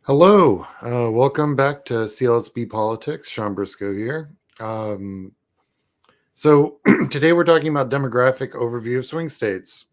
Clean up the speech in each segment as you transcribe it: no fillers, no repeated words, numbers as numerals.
Hello, welcome back to CLSB Politics. Sean Briscoe here. Um, so today we're talking about demographic overview of swing states.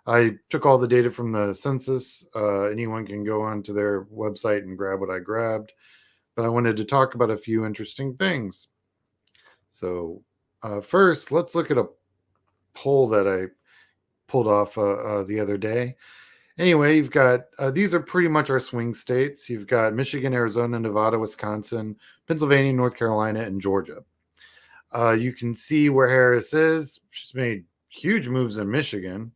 I took all the data from the census. Anyone can go onto their website and grab what I grabbed, but I wanted to talk about a few interesting things. So first, let's look at a poll that I pulled off the other day. Anyway, you've got these are pretty much our swing states. You've got Michigan, Arizona, Nevada, Wisconsin, Pennsylvania, North Carolina, and Georgia. You can see where Harris is. She's made huge moves in Michigan.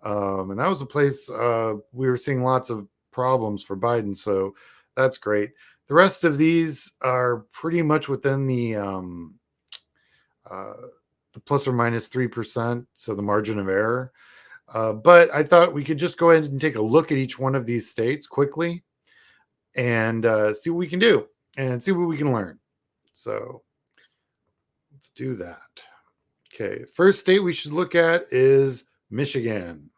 And that was a place we were seeing lots of problems for Biden. So that's great. The rest of these are pretty much within uh, the plus or minus 3%. So the margin of error. But I thought we could just go ahead and take a look at each one of these states quickly and see what we can do and see what we can learn. So let's do that. Okay, first state we should look at is Michigan.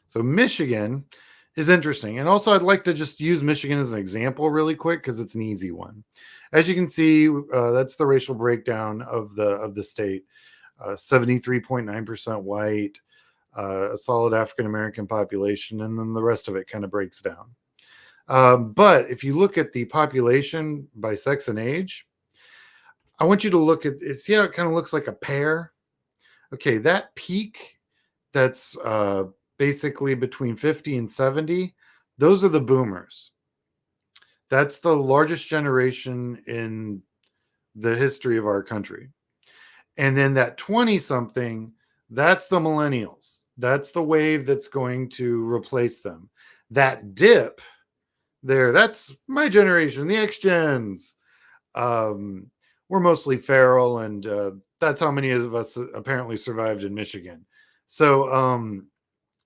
So Michigan is interesting. And also I'd like to just use Michigan as an example really quick because it's an easy one. As you can see, that's the racial breakdown of the state. 73.9% white, a solid African American population, and then the rest of it kind of breaks down. But if you look at the population by sex and age, I want you to look at it. See how it kind of looks like a pear? Okay, that peak that's basically between 50 and 70, those are the boomers. That's the largest generation in the history of our country. And then that 20 something, that's the millennials. That's the wave that's going to replace them. That dip there, that's my generation, the X Gens. Um, we're mostly feral, and that's how many of us apparently survived in Michigan. So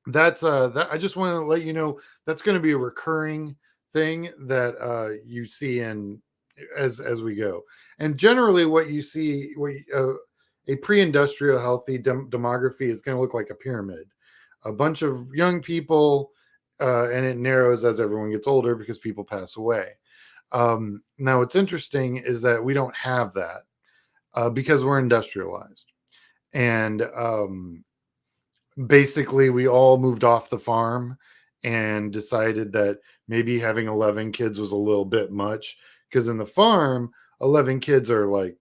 that's that. I just want to let you know that's going to be a recurring thing that you see in as we go. And generally, what you see, a pre-industrial healthy demography is going to look like a pyramid, a bunch of young people, and it narrows as everyone gets older because people pass away. Now, what's interesting is that we don't have that because we're industrialized. And basically, we all moved off the farm and decided that maybe having 11 kids was a little bit much because in the farm, 11 kids are like,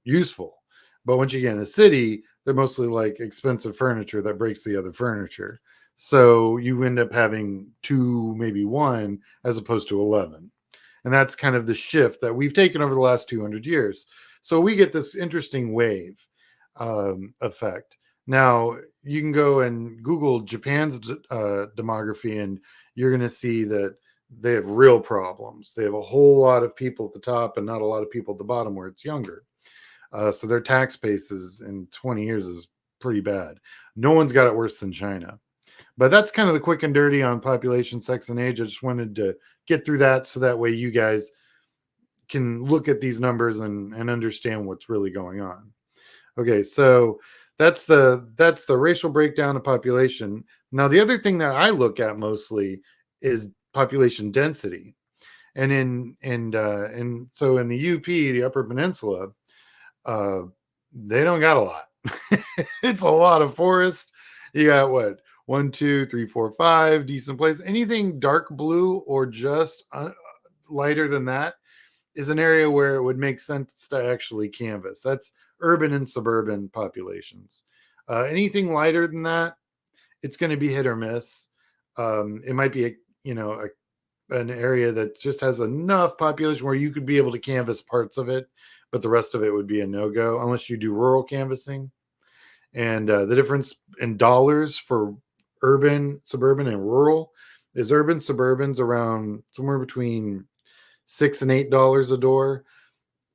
useful. But once you get in the city, they're mostly like expensive furniture that breaks the other furniture. So you end up having two, maybe one, as opposed to 11. And that's kind of the shift that we've taken over the last 200 years. So we get this interesting wave effect. Now, you can go and Google Japan's demography, and you're going to see that they have real problems. They have a whole lot of people at the top and not a lot of people at the bottom where it's younger. So their tax base is in 20 years is pretty bad. No one's got it worse than China. But that's kind of the quick and dirty on population, sex, and age. I just wanted to get through that so that way you guys can look at these numbers and understand what's really going on. Okay, so that's the racial breakdown of population. Now, the other thing that I look at mostly is population density, and so in the UP, the Upper Peninsula, uh, they don't got a lot. It's a lot of forest. You got what? One, two, three, four, five decent places. Anything dark blue or just lighter than that is an area where it would make sense to actually canvass. That's urban and suburban populations. Anything lighter than that, it's going to be hit or miss. It might be an area that just has enough population where you could be able to canvass parts of it, but the rest of it would be a no go unless you do rural canvassing. And the difference in dollars for urban, suburban, and rural is urban suburban's around somewhere between $6 and $8 a door.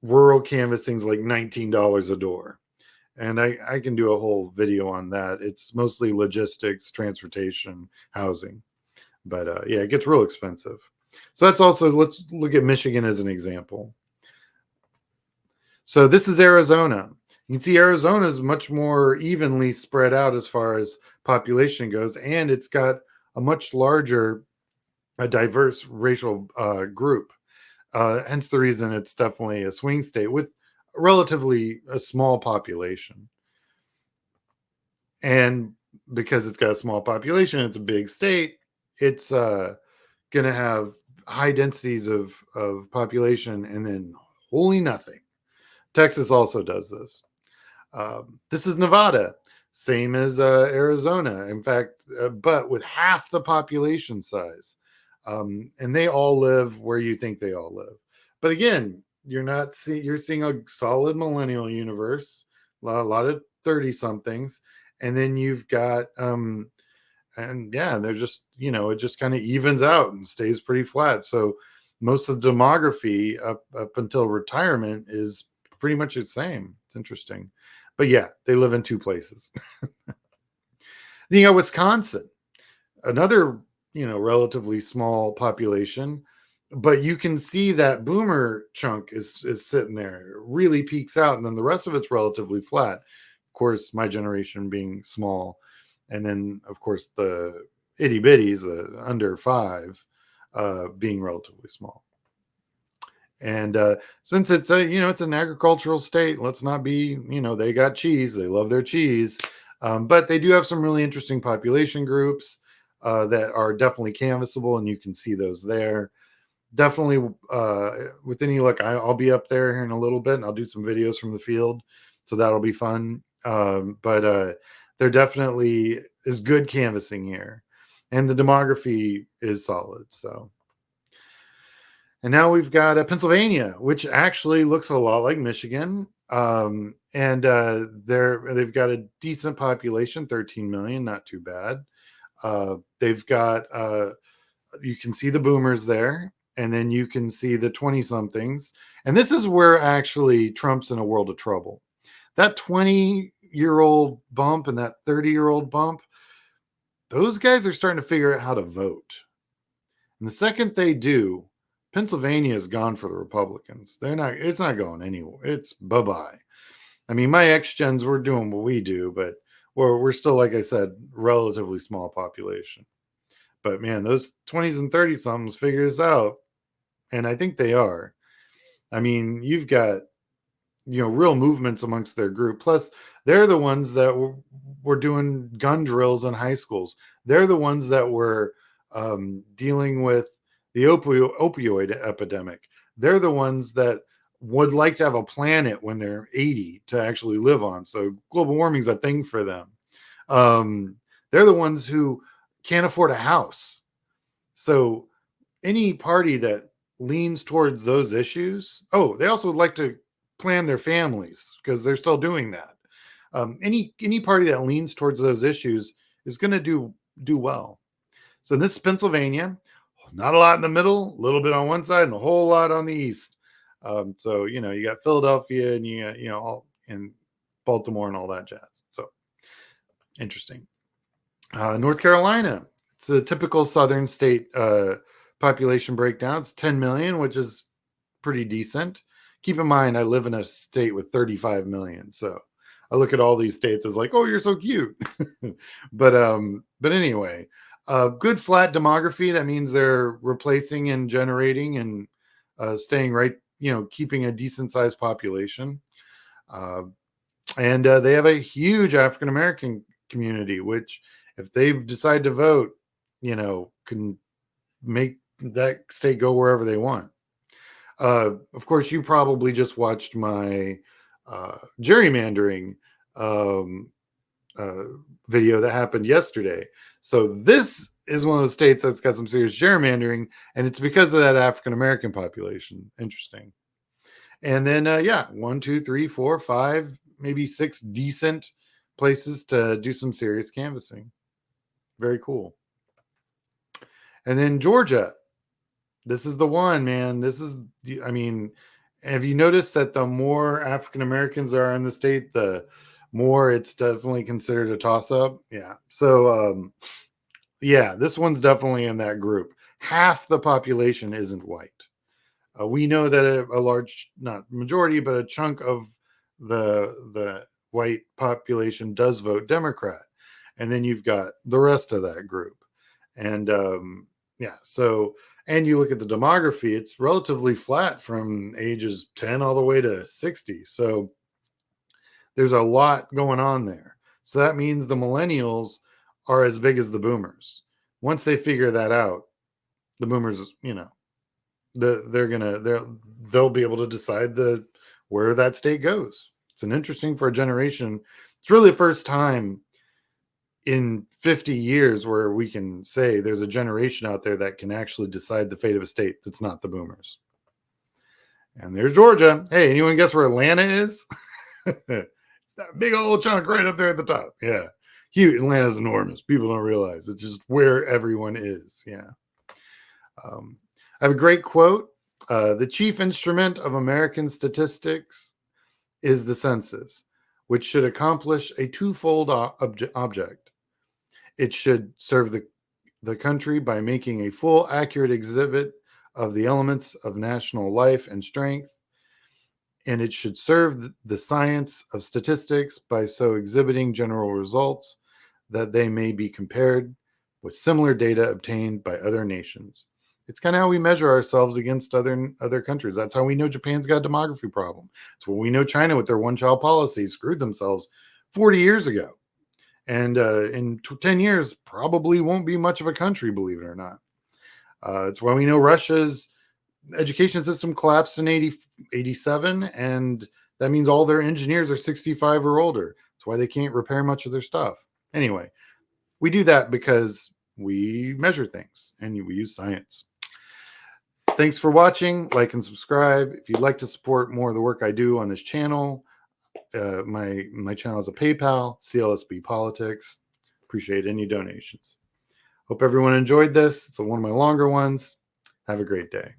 Rural canvassing's like $19 a door. And I can do a whole video on that. It's mostly logistics, transportation, housing. But yeah, it gets real expensive. So that's also, let's look at Michigan as an example. So this is Arizona. You can see Arizona is much more evenly spread out as far as population goes, and it's got a much larger a diverse racial group. Hence the reason it's definitely a swing state with relatively a small population. And because it's got a small population, it's a big state, it's going to have high densities of population and then wholly nothing. Texas also does this. This is Nevada, same as Arizona. In fact, but with half the population size. And they all live where you think they all live. But again, you're seeing a solid millennial universe, a lot of 30 somethings, and then you've got and yeah, they're just, it just kind of evens out and stays pretty flat. So most of the demography up until retirement is pretty much the same. It's interesting. But yeah, they live in two places. Then you got Wisconsin, another, relatively small population, but you can see that boomer chunk is sitting there, it really peaks out, and then the rest of it's relatively flat. Of course, my generation being small, and then of course the itty bitties, under 5, being relatively small. And since it's it's an agricultural state, let's not be, they got cheese, they love their cheese, but they do have some really interesting population groups that are definitely canvassable, and you can see those there. Definitely, with any luck, I'll be up there here in a little bit, and I'll do some videos from the field, so that'll be fun. But there definitely is good canvassing here, and the demography is solid. So. And now we've got Pennsylvania, which actually looks a lot like Michigan. And they've got a decent population, 13 million, not too bad. They've got, you can see the boomers there, and then you can see the 20 somethings. And this is where actually Trump's in a world of trouble. That 20-year-old bump and that 30-year-old bump, those guys are starting to figure out how to vote. And the second they do, Pennsylvania is gone for the Republicans. It's not going anywhere. It's bye-bye. I mean, my ex-gens, we're doing what we do, but we're still, like I said, relatively small population. But man, those 20s and 30 somethings figure this out. And I think they are. I mean, you've got, real movements amongst their group. Plus, they're the ones that were doing gun drills in high schools. They're the ones that were dealing with the opioid epidemic. They're the ones that would like to have a planet when they're 80 to actually live on. So global warming's a thing for them. They're the ones who can't afford a house. So any party that leans towards those issues, they also would like to plan their families because they're still doing that. Any party that leans towards those issues is going to do well. So this is Pennsylvania. Not a lot in the middle, a little bit on one side and a whole lot on the east. So, you got Philadelphia and you got, all in Baltimore and all that jazz. So interesting. North Carolina, it's a typical southern state population breakdown. It's 10 million, which is pretty decent. Keep in mind, I live in a state with 35 million. So I look at all these states as like, oh, you're so cute. But anyway, good flat demography. That means they're replacing and generating and staying right, keeping a decent sized population. And they have a huge African American community, which if they've decided to vote, can make that state go wherever they want. Of course, you probably just watched my gerrymandering video that happened yesterday. So this is one of the states that's got some serious gerrymandering, and it's because of that African American population. Interesting. And then 1, 2, 3, 4, 5, maybe 6 decent places to do some serious canvassing. Very cool. And then Georgia. This is the one, man. Have you noticed that the more African Americans are in the state, the more it's definitely considered a toss-up? Yeah. So this one's definitely in that group. Half the population isn't white. We know that a large, not majority, but a chunk of the white population does vote Democrat. And then you've got the rest of that group. And Yeah. So, and you look at the demography, it's relatively flat from ages 10 all the way to 60. So there's a lot going on there. So that means the millennials are as big as the boomers. Once they figure that out, the boomers, they'll be able to decide where that state goes. It's an interesting for a generation. It's really the first time in 50 years where we can say there's a generation out there that can actually decide the fate of a state that's not the boomers. And there's Georgia. Hey, anyone guess where Atlanta is? It's that big old chunk right up there at the top. Yeah. Huge. Atlanta's enormous. People don't realize it's just where everyone is. Yeah. I have a great quote. The chief instrument of American statistics is the census, which should accomplish a twofold object. It should serve the country by making a full, accurate exhibit of the elements of national life and strength, and it should serve the science of statistics by so exhibiting general results that they may be compared with similar data obtained by other nations. It's kind of how we measure ourselves against other countries. That's how we know Japan's got a demography problem. It's what we know China with their one-child policy screwed themselves 40 years ago. And in 10 years, probably won't be much of a country, believe it or not. It's why we know Russia's education system collapsed in 87, and that means all their engineers are 65 or older. That's why they can't repair much of their stuff. Anyway, we do that because we measure things and we use science. Thanks for watching. Like and subscribe. If you'd like to support more of the work I do on this channel, my channel is a PayPal, CLSB Politics. Appreciate any donations. Hope everyone enjoyed this. It's one of my longer ones. Have a great day.